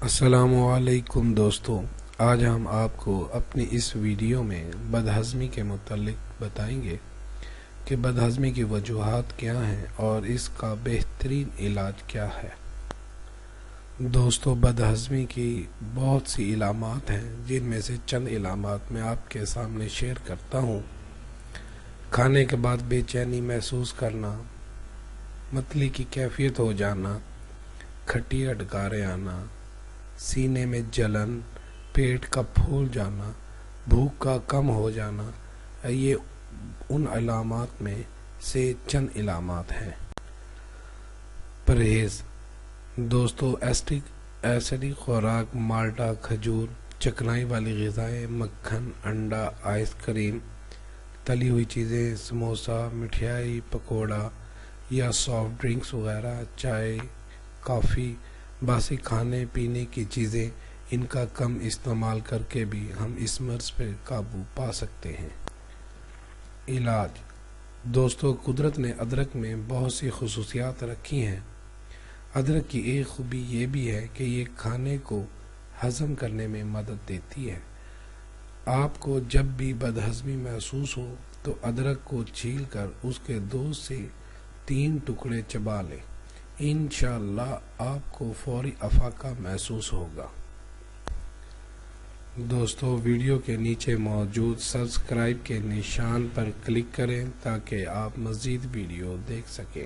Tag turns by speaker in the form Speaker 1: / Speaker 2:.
Speaker 1: السلام علیکم دوستوں، آج ہم آپ کو اپنی اس ویڈیو میں بدہضمی کے متعلق بتائیں گے کہ بدہضمی کی وجوہات کیا ہیں اور اس کا بہترین علاج کیا ہے۔ دوستوں، بدہضمی کی بہت سی علامات ہیں جن میں سے چند علامات میں آپ کے سامنے شیئر کرتا ہوں۔ کھانے کے بعد بے چینی محسوس کرنا، متلی کی کیفیت ہو جانا، کھٹی ڈکاریں آنا، سینے میں جلن، پیٹ کا پھول جانا، بھوک کا کم ہو جانا، یہ ان علامات میں سے چند علامات ہیں۔ پرہیز۔ دوستو، ایسیڈک خوراک، مالٹا، کھجور، چکنائی والی غذائیں، مکھن، انڈا، آئس کریم، تلی ہوئی چیزیں، سموسا، مٹھائی، پکوڑا یا سافٹ ڈرنکس وغیرہ، چائے، کافی، باسی کھانے پینے کی چیزیں، ان کا کم استعمال کر کے بھی ہم اس مرض پر قابو پا سکتے ہیں۔ علاج۔ دوستو، قدرت نے ادرک میں بہت سی خصوصیات رکھی ہیں۔ ادرک کی ایک خوبی یہ بھی ہے کہ یہ کھانے کو ہضم کرنے میں مدد دیتی ہے۔ آپ کو جب بھی بدہضمی محسوس ہو تو ادرک کو چھیل کر اس کے 2 سے 3 ٹکڑے چبا لیں۔ انشاءاللہ آپ کو فوری افاقہ محسوس ہوگا۔ دوستو، ویڈیو کے نیچے موجود سبسکرائب کے نشان پر کلک کریں تاکہ آپ مزید ویڈیو دیکھ سکیں۔